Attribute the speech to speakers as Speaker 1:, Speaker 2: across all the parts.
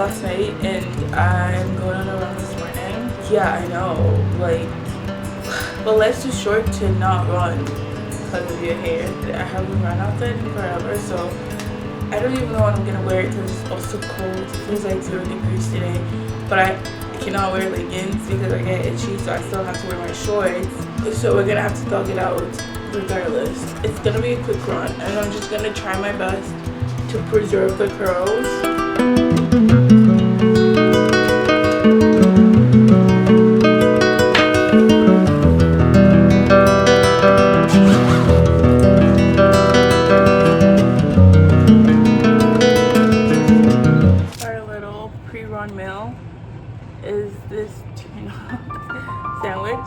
Speaker 1: last night and I'm going on a run this morning. Yeah, I know, like, but life's too short to not run because of your hair. I haven't run outside in forever, so I don't even know what I'm gonna wear because it's also cold. It feels like 0 degrees today, but I cannot wear leggings because I get itchy, so I still have to wear my shorts. So we're gonna have to thug it out regardless. It's gonna be a quick run, and I'm just gonna try my best to preserve the curls. Our little pre-run meal is this tuna sandwich.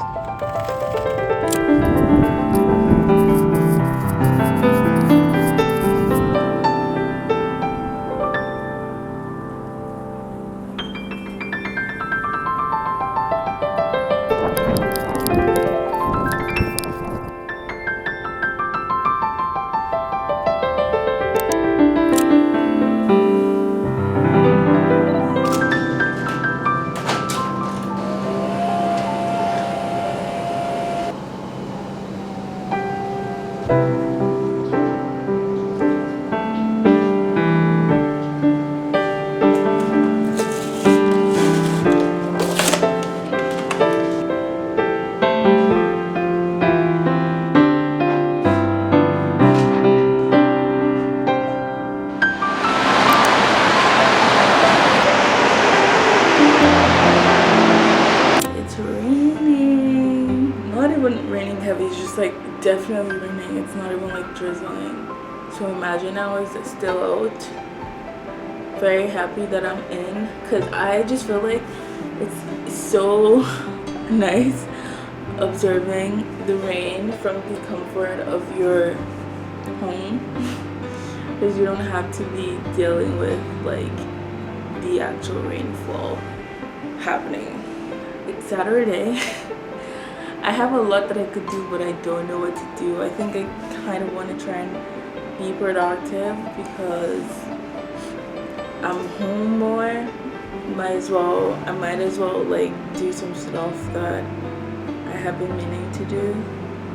Speaker 1: Raining heavy. It's just like definitely raining. It's not even like drizzling. So imagine I was still out. Very happy that I'm in because I just feel like it's so nice observing the rain from the comfort of your home because you don't have to be dealing with like the actual rainfall happening. It's Saturday. I have a lot that I could do, but I don't know what to do. I think I kind of want to try and be productive because I'm home more. I might as well like do some stuff that I have been meaning to do.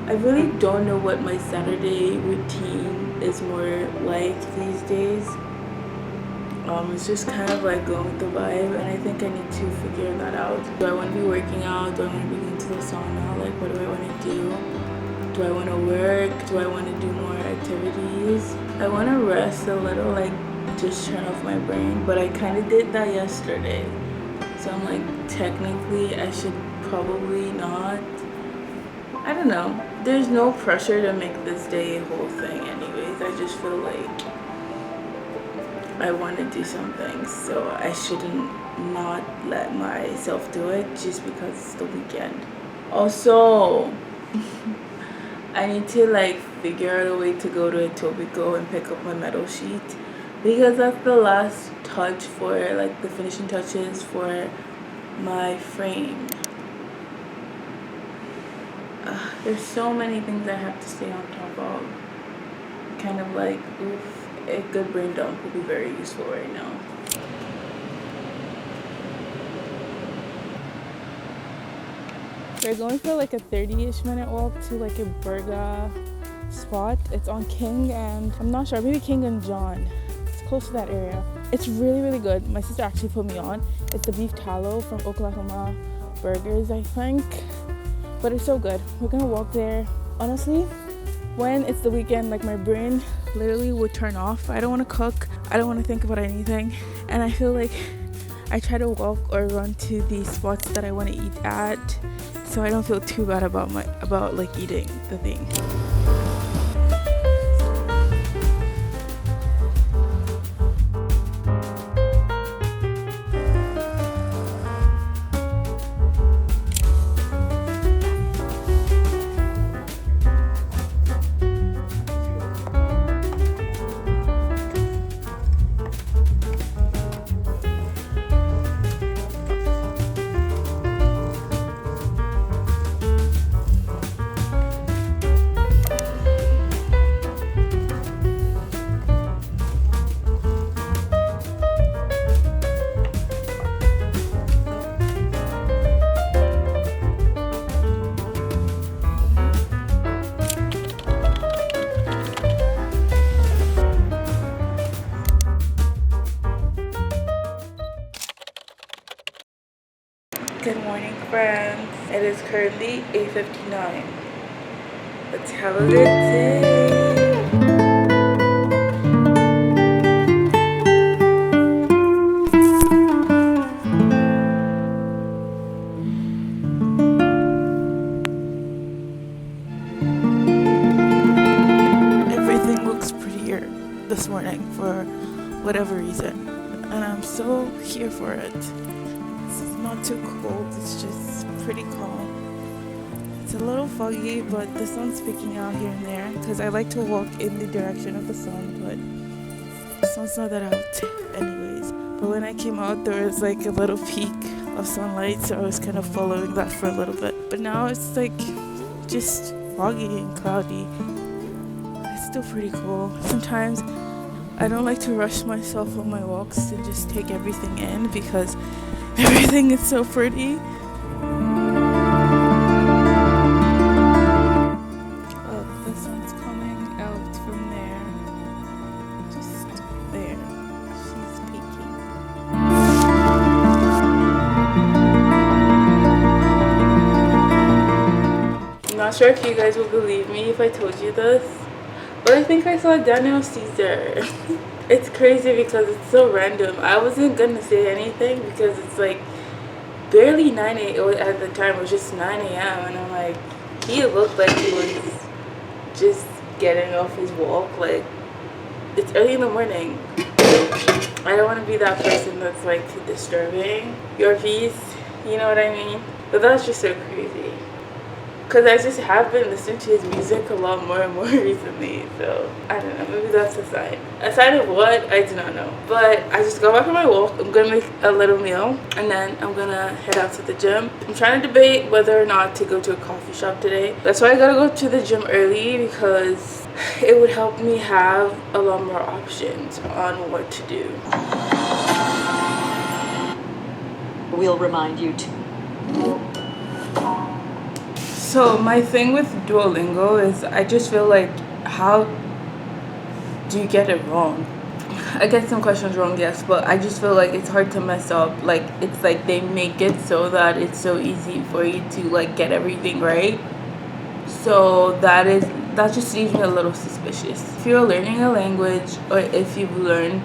Speaker 1: I really don't know what my Saturday routine is more like these days. It's just kind of like going with the vibe, and I think I need to figure that out. Do I want to be working out? Do I want to be going to the sauna? Like, what do I want to do? Do I want to work? Do I want to do more activities? I want to rest a little, like just turn off my brain, but I kind of did that yesterday. So I'm like, technically I should probably not. I don't know. There's no pressure to make this day a whole thing anyways. I just feel like I want to do something, so I shouldn't not let myself do it just because it's the weekend. Also, I need to like figure out a way to go to Etobicoke and pick up my metal sheet because that's the last touch for like the finishing touches for my frame. There's so many things I have to stay on top of. Kind of like, oof. A good brain dump would be very useful right now. We're going for like a 30-ish minute walk to like a burger spot. It's on King and I'm not sure, maybe King and John. It's close to that area. It's really, really good. My sister actually put me on. It's the beef tallow from Oklahoma Burgers, I think. But it's so good. We're gonna walk there. Honestly, when it's the weekend, like my brain literally would turn off. I don't want to cook. I don't want to think about anything. And I feel like I try to walk or run to the spots that I want to eat at, so I don't feel too bad about like eating the thing. Good morning, friends. It is currently 8:59. Let's have a good day. Everything looks prettier this morning for whatever reason, and I'm so here for it. It's not too cold, it's just pretty calm. It's a little foggy, but the sun's peeking out here and there because I like to walk in the direction of the sun, but the sun's not that out anyways. But when I came out, there was like a little peak of sunlight, so I was kind of following that for a little bit. But now it's like just foggy and cloudy. It's still pretty cool. Sometimes I don't like to rush myself on my walks and just take everything in because everything is so pretty. Oh, the sun's coming out from there. Just there. She's peeking. I'm not sure if you guys will believe me if I told you this, but I think I saw Daniel Caesar. It's crazy because it's so random. I wasn't gonna say anything because it's like barely 9 a.m. at the time. It was just 9 a.m. and I'm like, he looked like he was just getting off his walk. Like, it's early in the morning. I don't want to be that person that's like disturbing your peace. You know what I mean? But that's just so crazy. Because I just have been listening to his music a lot more and more recently. So, I don't know. Maybe that's a sign. A sign of what? I do not know. But I just got back from my walk. I'm going to make a little meal. And then I'm going to head out to the gym. I'm trying to debate whether or not to go to a coffee shop today. That's why I got to go to the gym early. Because it would help me have a lot more options on what to do.
Speaker 2: We'll remind you to...
Speaker 1: So my thing with Duolingo is I just feel like, how do you get it wrong? I get some questions wrong, yes, but I just feel like it's hard to mess up. Like, it's like they make it so that it's so easy for you to like get everything right. So that just leaves me a little suspicious. If you're learning a language, or if you've learned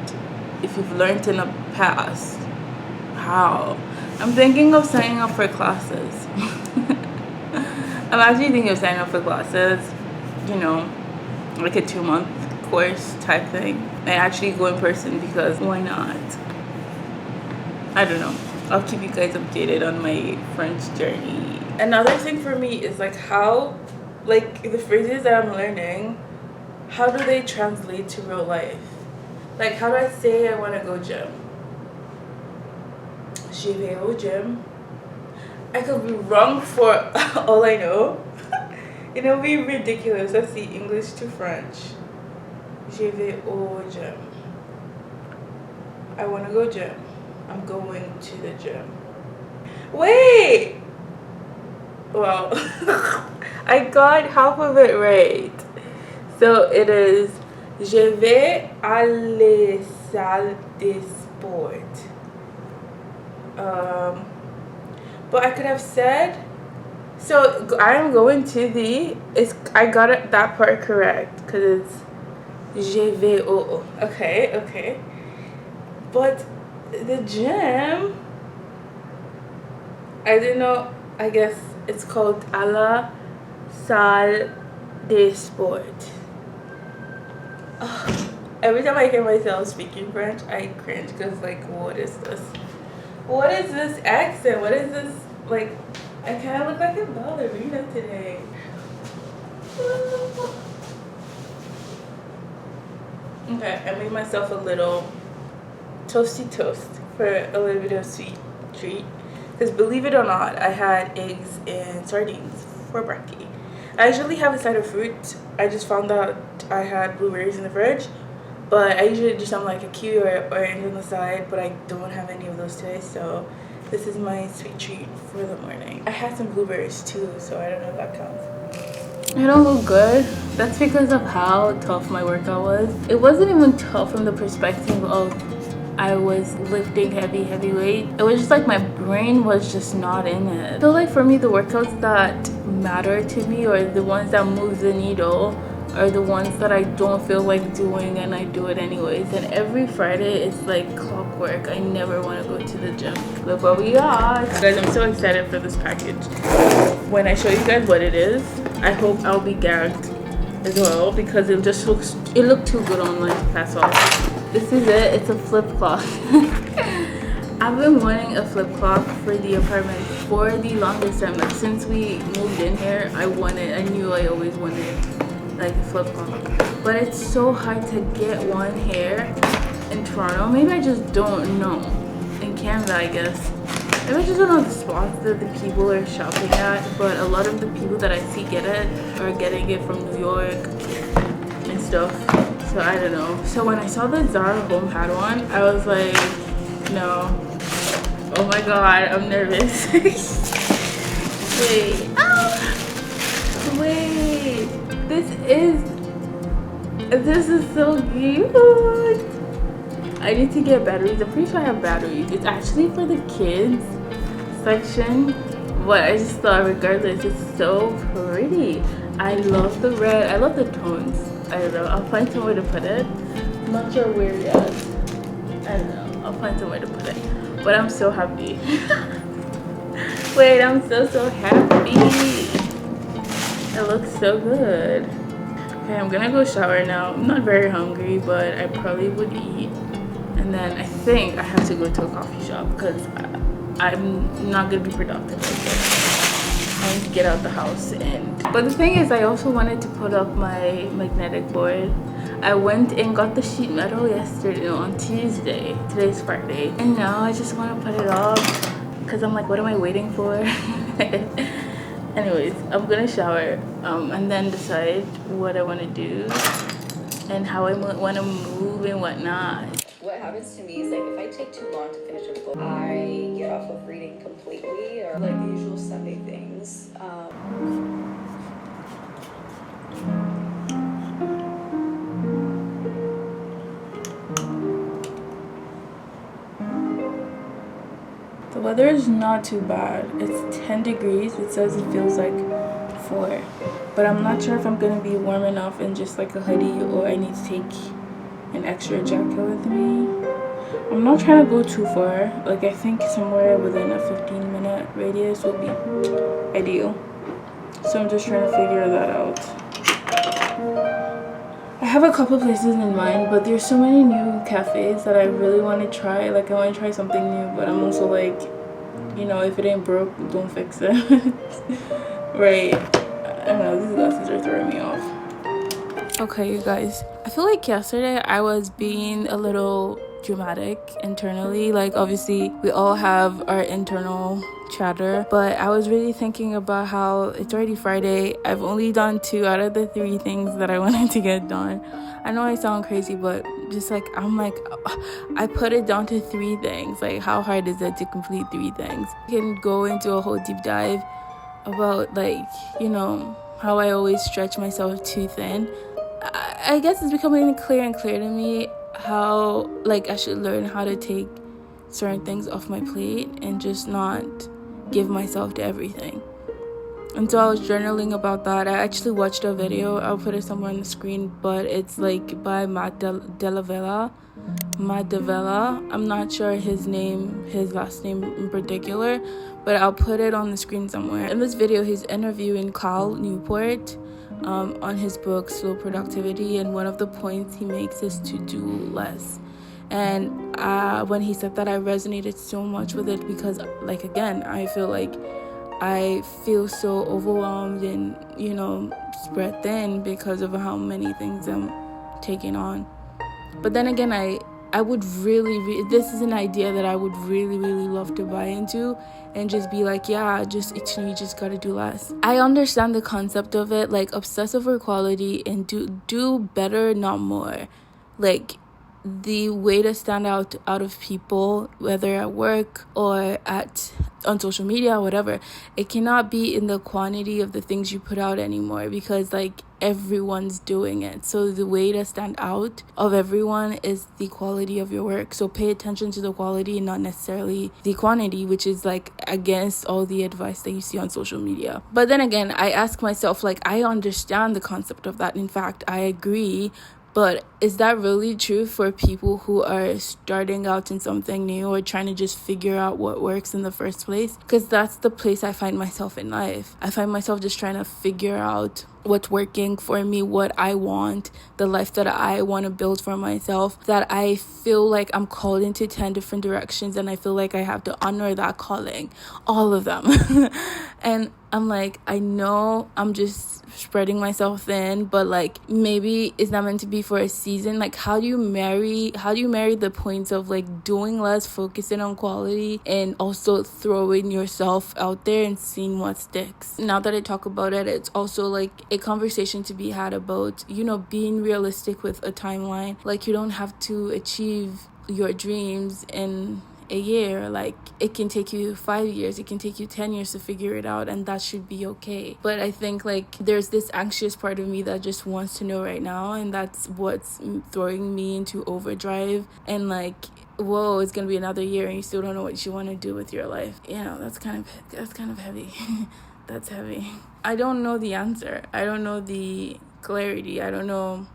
Speaker 1: in the past, how? I'm thinking of signing up for classes. I'm actually thinking of signing up for classes, you know, like a 2-month course type thing, and actually go in person because why not? I don't know. I'll keep you guys updated on my French journey. Another thing for me is like how, like the phrases that I'm learning, how do they translate to real life? Like, how do I say I want to go gym? Je vais au gym. I could be wrong for all I know. It'll be ridiculous. Let's see, English to French. Je vais au gym. I want to go gym. I'm going to the gym. Wait! Wow. I got half of it right. So it is Je vais à la salle de sport. But I could have said, so I am going to the, I got it, that part correct, because it's je vais au. Okay. But the gym, I didn't know, I guess it's called à la salle de sport. Every time I hear myself speaking French, I cringe, because like, what is this? What is this accent? What is this? Like, I kind of look like a ballerina today. Okay, I made myself a little toasty toast for a little bit of sweet treat. Because believe it or not, I had eggs and sardines for brekkie. I usually have a side of fruit. I just found out I had blueberries in the fridge. But I usually do something like a kiwi or orange on the side, but I don't have any of those today, so this is my sweet treat for the morning. I had some blueberries too, so I don't know if that counts. I don't look good. That's because of how tough my workout was. It wasn't even tough from the perspective of I was lifting heavy weight. It was just like my brain was just not in it. I feel like for me, the workouts that matter to me, or the ones that move the needle, are the ones that I don't feel like doing and I do it anyways. And every Friday it's like clockwork. I never want to go to the gym. Look what we got. Guys, I'm so excited for this package. When I show you guys what it is, I hope I'll be gagged as well, because it looked too good online to pass off. This is it. It's a flip cloth. I've been wanting a flip cloth for the apartment for the longest time. Like since we moved in here, I knew I always wanted like a flip cloth, but it's so hard to get one here in Toronto. Maybe I just don't know. In Canada, I guess. Maybe I just don't know the spots that the people are shopping at, but a lot of the people that I see get it are getting it from New York and stuff. So I don't know. So when I saw the Zara Home had one, I was like, no. Oh my god, I'm nervous. Wait. Oh! Wait. This is so cute. I need to get batteries. I'm pretty sure I have batteries. It's actually for the kids section, but I just thought regardless, it's so pretty. I love the red. I love the tones. I don't know. I'll find somewhere to put it. I'm not sure where yet. I don't know. I'll find somewhere to put it. But I'm so happy. Wait, I'm so happy. It looks so good. Okay, I'm gonna go shower now. I'm not very hungry, but I probably would eat. And then I think I have to go to a coffee shop because I'm not gonna be productive like this. I need to get out the house. But the thing is, I also wanted to put up my magnetic board. I went and got the sheet metal yesterday, no, on Tuesday. Today's Friday. And now I just want to put it up because I'm like, what am I waiting for? Anyways, I'm gonna shower and then decide what I want to do and how I want to move and whatnot.
Speaker 3: What happens to me is like if I take too long to finish a book, I get off of reading completely, or like the usual Sunday things.
Speaker 1: The weather is not too bad. It's 10 degrees. It says it feels like 4. But I'm not sure if I'm going to be warm enough in just like a hoodie, or I need to take an extra jacket with me. I'm not trying to go too far. Like I think somewhere within a 15-minute radius will be ideal. So I'm just trying to figure that out. I have a couple places in mind, but there's so many new cafes that I really want to try. Like I want to try something new, but I'm also like, you know, if it ain't broke, don't fix it. Right. I don't know, these glasses are throwing me off. Okay, you guys, I feel like yesterday I was being a little dramatic internally. Like obviously we all have our internal chatter, but I was really thinking about how it's already Friday. I've only done 2 out of the 3 things that I wanted to get done. I know I sound crazy, but just like I'm like, I put it down to 3 things. Like how hard is it to complete 3 things? I can go into a whole deep dive about like, you know, how I always stretch myself too thin. I guess it's becoming clear and clear to me how like I should learn how to take certain things off my plate and just not give myself to everything. And so I was journaling about that. I actually watched a video. I'll put it somewhere on the screen, but it's like by Matt Delavella. I'm not sure his last name in particular, but I'll put it on the screen somewhere. In this video, he's interviewing Cal Newport on his book Slow Productivity, and one of the points he makes is to do less. And when he said that, I resonated so much with it because, like, again, I feel like I feel so overwhelmed and, you know, spread thin because of how many things I'm taking on. But then again, I would really, this is an idea that I would really, really love to buy into and just be like, yeah, you just gotta do less. I understand the concept of it, like obsess over quality and do better, not more. Like, the way to stand out of people, whether at work or on social media or whatever, it cannot be in the quantity of the things you put out anymore, because like everyone's doing it. So the way to stand out of everyone is the quality of your work. So pay attention to the quality and not necessarily the quantity, which is like against all the advice that you see on social media. But then again, I ask myself, like, I understand the concept of that. In fact, I agree. But is that really true for people who are starting out in something new or trying to just figure out what works in the first place? Because that's the place I find myself in life. I find myself just trying to figure out what's working for me, what I want, the life that I want to build for myself, that I feel like I'm called into 10 different directions and I feel like I have to honor that calling, all of them. And I'm like, I know I'm just spreading myself thin, but like maybe it's not meant to be for a season. Like how do you marry the points of like doing less, focusing on quality, and also throwing yourself out there and seeing what sticks? Now that I talk about it, it's also like a conversation to be had about, you know, being realistic with a timeline. Like you don't have to achieve your dreams in a year. Like it can take you 5 years, it can take you 10 years to figure it out, and that should be okay. But I think like there's this anxious part of me that just wants to know right now, and that's what's throwing me into overdrive. And like, whoa, it's gonna be another year and you still don't know what you want to do with your life. You know, that's kind of heavy. That's heavy. I don't know the answer. I don't know the clarity. I don't know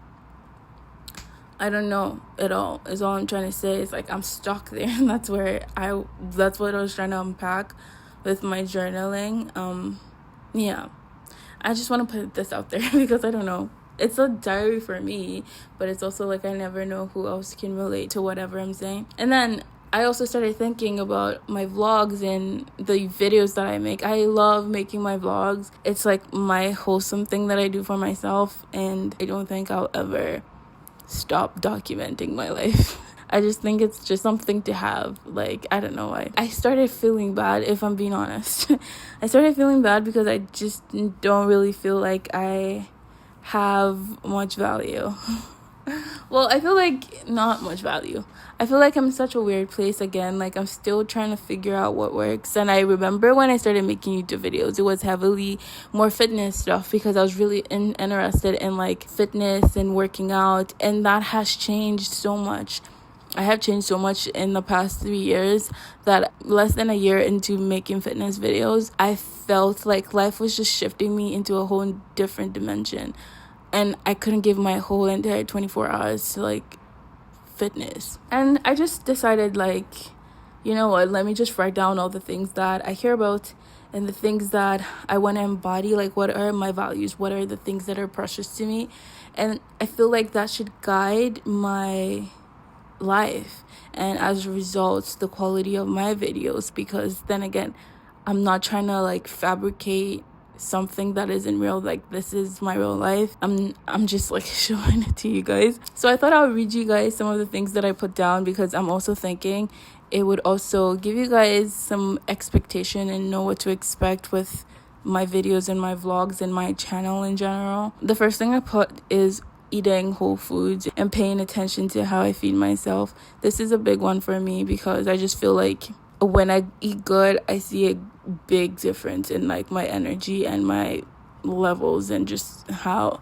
Speaker 1: at all, is all I'm trying to say. Is like I'm stuck there, and that's what I was trying to unpack with my journaling. Yeah, I just want to put this out there because I don't know. It's a diary for me, but it's also like I never know who else can relate to whatever I'm saying. And then I also started thinking about my vlogs and the videos that I make. I love making my vlogs. It's like my wholesome thing that I do for myself, and I don't think I'll ever stop documenting my life. I just think it's just something to have. Like, I don't know why. I started feeling bad, if I'm being honest. I started feeling bad because I just don't really feel like I have much value. Well, I feel like not much value. I feel like I'm in such a weird place again. Like, I'm still trying to figure out what works. And I remember when I started making YouTube videos, it was heavily more fitness stuff because I was really interested in, like, fitness and working out. And that has changed so much. I have changed so much in the past 3 years that less than a year into making fitness videos, I felt like life was just shifting me into a whole different dimension. And I couldn't give my whole entire 24 hours to, like, fitness. And I just decided, like, you know what, let me just write down all the things that I care about and the things that I want to embody. Like, what are my values? What are the things that are precious to me? And I feel like that should guide my life, and as a result, the quality of my videos, because then again, I'm not trying to, like, fabricate something that isn't real. Like, this is my real life. I'm just, like, showing it to you guys. So I thought I would read you guys some of the things that I put down, because I'm also thinking it would also give you guys some expectation and know what to expect with my videos and my vlogs and my channel in general. The first thing I put is eating whole foods and paying attention to how I feed myself. This is a big one for me because I just feel like when I eat good, I see a big difference in, like, my energy and my levels and just how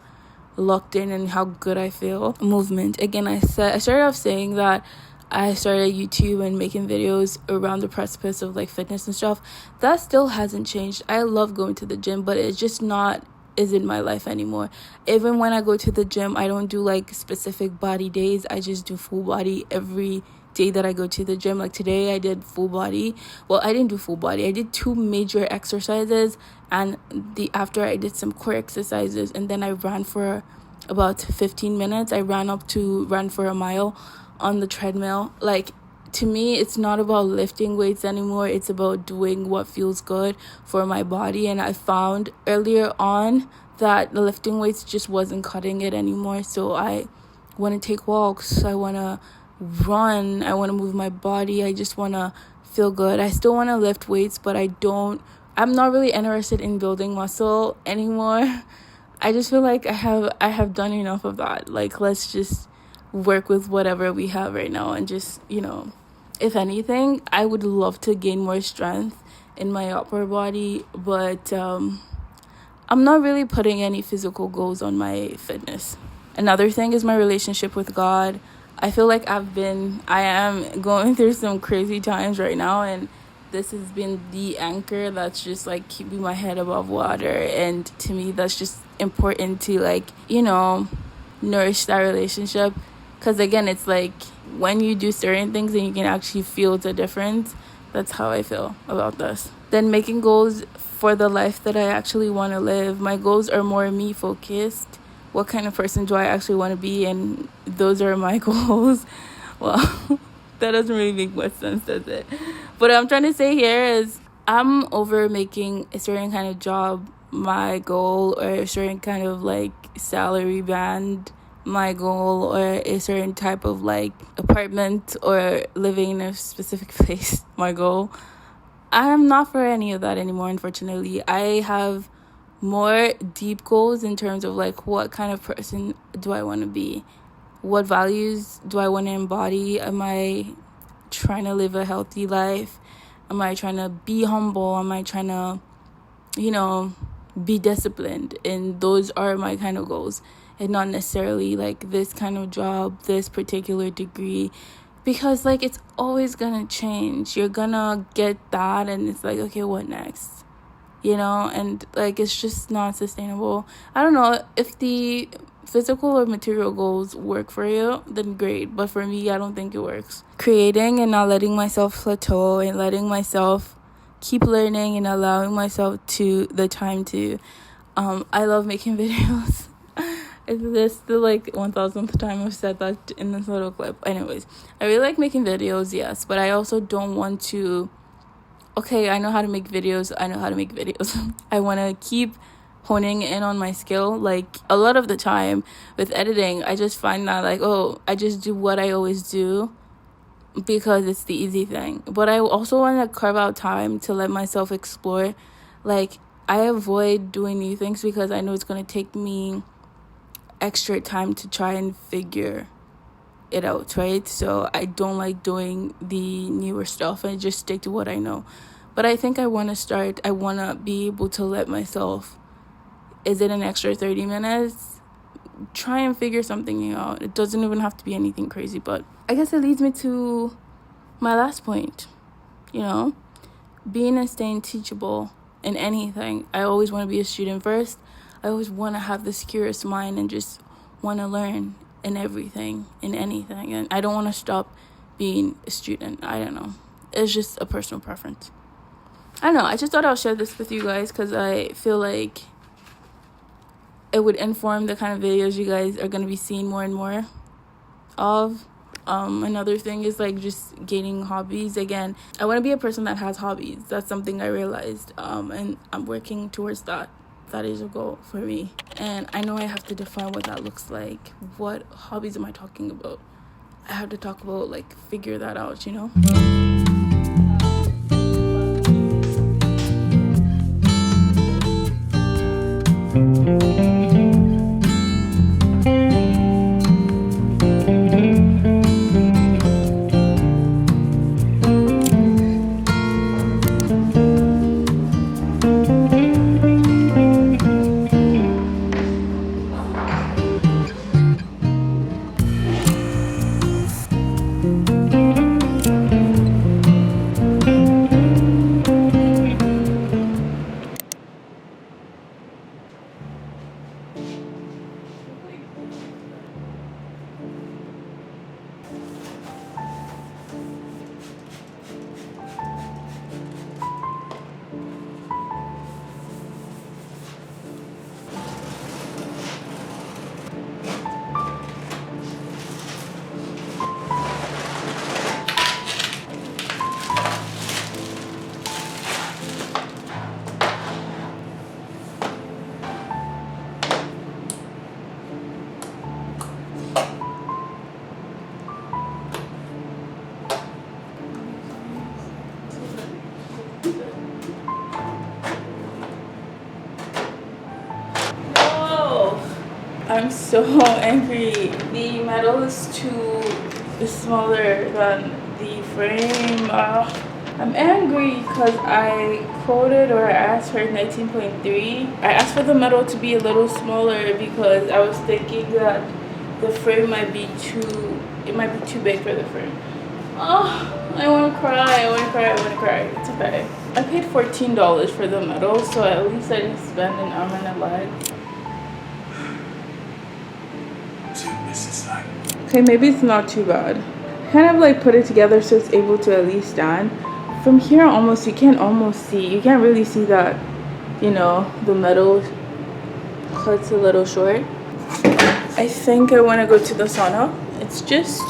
Speaker 1: locked in and how good I feel. Movement. Again, I started off saying that I started YouTube and making videos around the precipice of, like, fitness and stuff. That still hasn't changed. I love going to the gym, but it's just isn't my life anymore. Even when I go to the gym, I don't do, like, specific body days. I just do full body every day that I go to the gym. Like, today I did full body. Well, I didn't do full body. I did 2 major exercises, and after I did some core exercises, and then I ran for about 15 minutes. I ran for a mile on the treadmill. Like, to me, it's not about lifting weights anymore. It's about doing what feels good for my body. And I found earlier on that the lifting weights just wasn't cutting it anymore. So I want to take walks. I want to run. I want to move my body. I just want to feel good. I still want to lift weights, but I'm not really interested in building muscle anymore. I just feel like I have done enough of that. Like, let's just work with whatever we have right now, and just, you know, if anything, I would love to gain more strength in my upper body, but I'm not really putting any physical goals on my fitness. Another thing is my relationship with God. I feel like I am going through some crazy times right now, and this has been the anchor that's just like keeping my head above water. And to me, that's just important to, like, nourish that relationship. Because again, it's like when you do certain things and you can actually feel the difference. That's how I feel about this. Then making goals for the life that I actually want to live. My goals are more me focused. What kind of person do I actually want to be? And those are my goals. Well, that doesn't really make much sense, does it? But what I'm trying to say here is I'm over making a certain kind of job my goal, or a certain kind of like salary band my goal, or a certain type of like apartment or living in a specific place my goal. I'm not for any of that anymore, unfortunately. I have more deep goals in terms of like what kind of person do I want to be? What values do I want to embody? Am I trying to live a healthy life? Am I trying to be humble? Am I trying to, be disciplined? And those are my kind of goals. And not necessarily like this kind of job, this particular degree. Because like it's always gonna change. You're gonna get that and it's like, okay, what next? And like it's just not sustainable. I don't know if the physical or material goals work for you, then great. But for me, I don't think it works. Creating and not letting myself plateau, and letting myself keep learning, and allowing myself to the time to I love making videos. Is this the like 1000th time I've said that in this little clip? Anyways, I really like making videos, yes, but I also don't want to. Okay, I know how to make videos. I want to keep honing in on my skill. Like a lot of the time with editing, I just find that like, I just do what I always do because it's the easy thing. But I also want to carve out time to let myself explore. Like I avoid doing new things because I know it's going to take me extra time to try and figure it out, right? So I don't like doing the newer stuff and just stick to what I know. But I think I want to be able to let myself, is it an extra 30 minutes? Try and figure something out. It doesn't even have to be anything crazy, but I guess it leads me to my last point, being and staying teachable in anything. I always want to be a student first. I always want to have this curious mind and just want to learn in everything, in anything. And I don't want to stop being a student. I don't know. It's just a personal preference. I don't know. I just thought I'll share this with you guys because I feel like it would inform the kind of videos you guys are going to be seeing more and more of. Another thing is like just gaining hobbies. Again, I want to be a person that has hobbies. That's something I realized. And I'm working towards that. That is a goal for me. And I know I have to define what that looks like. What hobbies am I talking about? I have to talk about, like, figure that out, I'm so angry. The metal is too smaller than the frame. I'm angry because I quoted or I asked for 19.3. I asked for the metal to be a little smaller because I was thinking that the frame might be too, it might be too big for the frame. Oh, I want to cry, I want to cry, I want to cry. It's okay. I paid $14 for the metal, so at least I didn't spend an arm and a leg. Okay, maybe it's not too bad. Kind of like put it together so it's able to at least stand. From here almost, you can't really see that, you know, the metal cuts a little short. I think I want to go to the sauna. It's just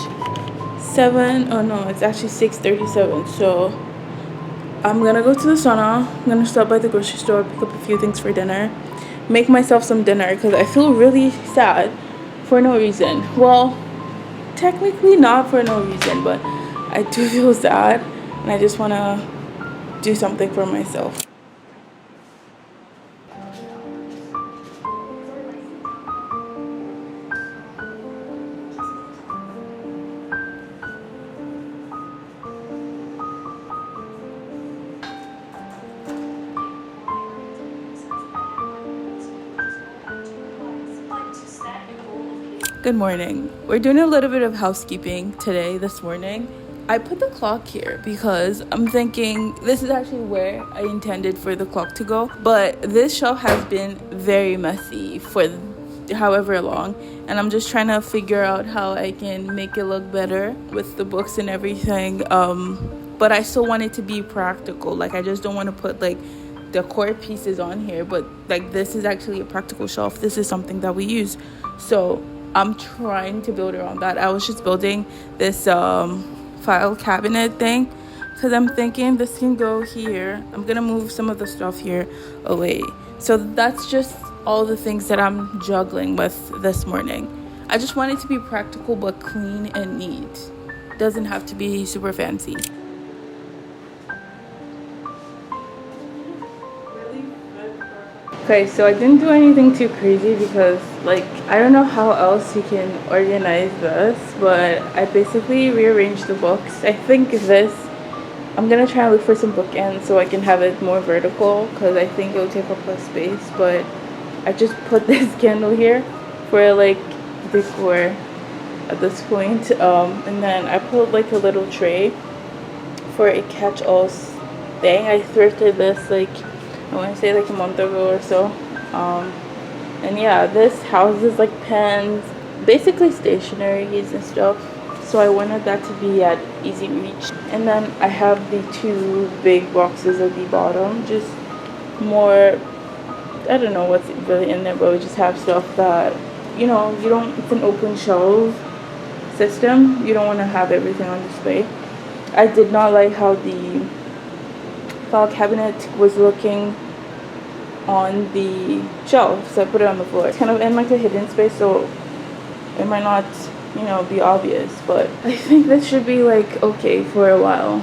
Speaker 1: 7, oh no, it's actually 6:37. So I'm gonna go to the sauna. I'm gonna stop by the grocery store, pick up a few things for dinner, make myself some dinner because I feel really sad for no reason. Well, technically not for no reason, but I do feel sad and I just want to do something for myself. Good morning. We're doing a little bit of housekeeping this morning. I put the clock here because I'm thinking this is actually where I intended for the clock to go, but this shelf has been very messy for however long, and I'm just trying to figure out how I can make it look better with the books and everything. But I still want it to be practical. Like, I just don't want to put like decor pieces on here, but like this is actually a practical shelf. This is something that we use, so I'm trying to build around that. I was just building this file cabinet thing because I'm thinking this can go here. I'm gonna move some of the stuff here away. So that's just all the things that I'm juggling with this morning. I just want it to be practical but clean and neat. Doesn't have to be super fancy. Okay, so I didn't do anything too crazy because, like, I don't know how else you can organize this, but I basically rearranged the books. I think I'm gonna try and look for some bookends so I can have it more vertical because I think it'll take up less space, but I just put this candle here for, like, decor at this point, and then I put, like, a little tray for a catch-all thing. I thrifted this, like, I want to say like a month ago or so, and yeah, this houses like pens, basically stationaries and stuff, so I wanted that to be at easy reach. And then I have the 2 big boxes at the bottom, just more, I don't know what's really in there, but we just have stuff that, you know, it's an open shelf system, you don't want to have everything on display. I did not like how the file cabinet was looking on the shelf, so I put it on the floor. It's kind of in like a hidden space, so it might not, you know, be obvious, but I think this should be like okay for a while.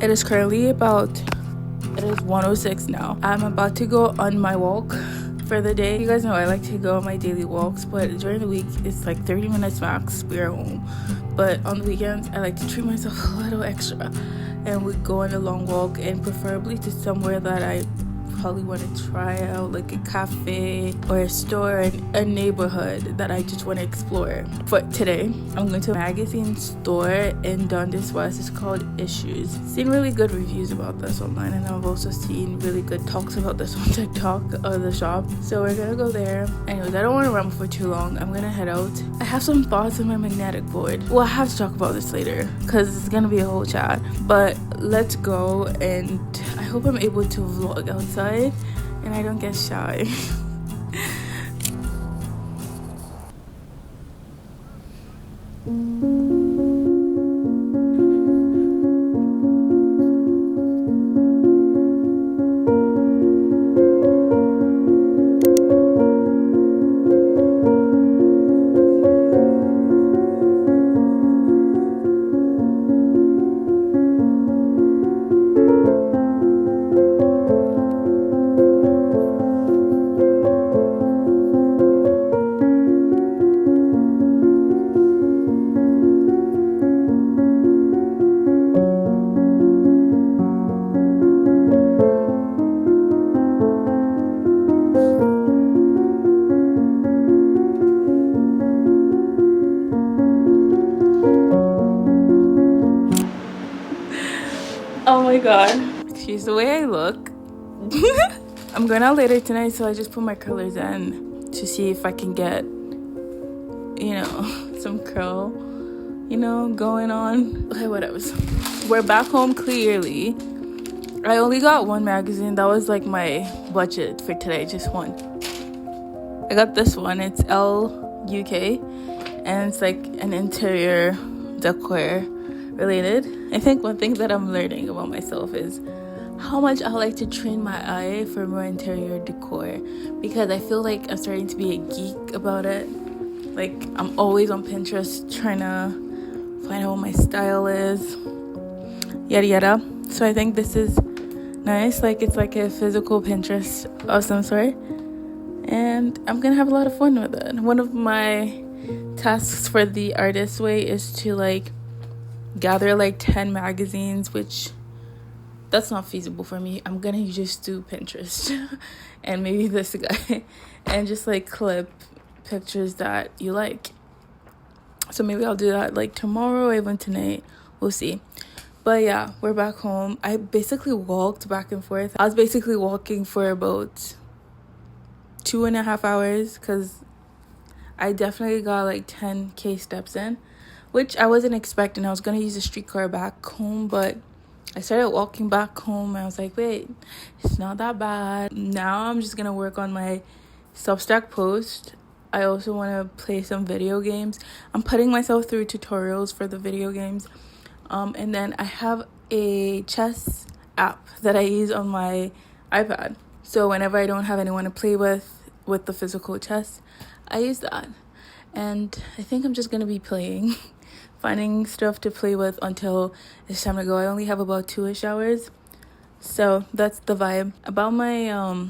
Speaker 1: It is currently it is 1:06 now. I'm about to go on my walk for the day. You guys know I like to go on my daily walks, but during the week it's like 30 minutes max. We are home, but on the weekends I like to treat myself a little extra, and we go on a long walk, and preferably to somewhere that I probably want to try out, like a cafe or a store in a neighborhood that I just want to explore. But today I'm going to a magazine store in Dundas West. It's called Issues. Seen really good reviews about this online, and I've also seen really good talks about this on TikTok of the shop, so we're gonna go there. Anyways, I don't want to ramble for too long. I'm gonna head out. I have some thoughts on my magnetic board. Well, I have to talk about this later because it's gonna be a whole chat, but let's go, and I hope I'm able to vlog outside and I don't get shy. my god. Excuse the way I look. I'm going out later tonight, so I just put my curlers in to see if I can get, you know, some curl, you know, going on. Okay, whatever. We're back home clearly. I only got one magazine. That was like my budget for today, just one. I got this one. It's Elle UK, and it's like an interior decor related. I think one thing that I'm learning about myself is how much I like to train my eye for more interior decor, because I feel like I'm starting to be a geek about it. Like, I'm always on Pinterest trying to find out what my style is, yada yada. So I think this is nice. Like, it's like a physical Pinterest of some sort, and I'm gonna have a lot of fun with it. One of my tasks for the artist way is to like gather like 10 magazines, which that's not feasible for me. I'm gonna just do Pinterest and maybe this guy and just like clip pictures that you like. So maybe I'll do that like tomorrow or even tonight. We'll see. But yeah, we're back home. I basically walked back and forth. I was basically walking for about 2.5 hours because I definitely got like 10K steps in, which I wasn't expecting. I was gonna use a streetcar back home, but I started walking back home and I was like, wait, it's not that bad. Now I'm just gonna work on my Substack post. I also want to play some video games. I'm putting myself through tutorials for the video games. And then I have a chess app that I use on my iPad. So whenever I don't have anyone to play with the physical chess, I use that. And I think I'm just gonna be playing, finding stuff to play with until it's time to go. I only have about 2-ish hours. So that's the vibe. About my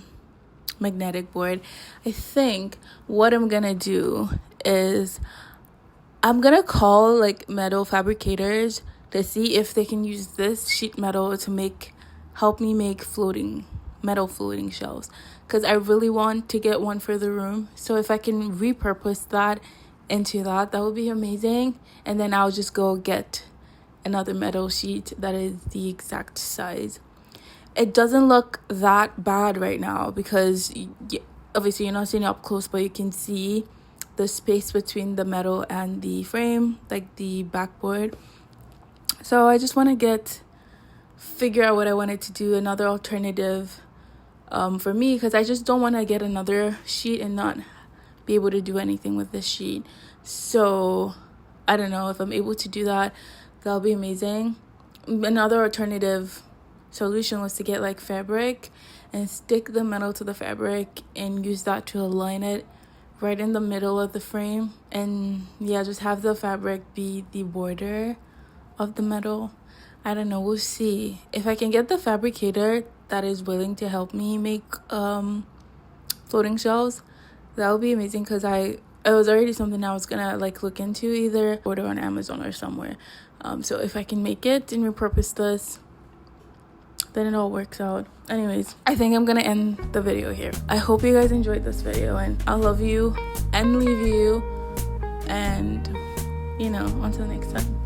Speaker 1: magnetic board, I think what I'm gonna do is I'm gonna call like metal fabricators to see if they can use this sheet metal to help me make metal floating shelves, because I really want to get one for the room. So if I can repurpose that into that would be amazing. And then I'll just go get another metal sheet that is the exact size. It doesn't look that bad right now because obviously you're not seeing it up close, but you can see the space between the metal and the frame, like the backboard. So I just want to figure out what I wanted to do, another alternative for me, because I just don't want to get another sheet and not be able to do anything with this sheet. So I don't know if I'm able to do that. That'll be amazing. Another alternative solution was to get like fabric and stick the metal to the fabric and use that to align it right in the middle of the frame, and yeah, just have the fabric be the border of the metal. I don't know, we'll see. If I can get the fabricator that is willing to help me make floating shelves, that would be amazing, because it was already something I was gonna like look into, either order on Amazon or somewhere. So if I can make it and repurpose this, then it all works out. Anyways, I think I'm gonna end the video here. I hope you guys enjoyed this video, and I love you and leave you, and you know, until next time.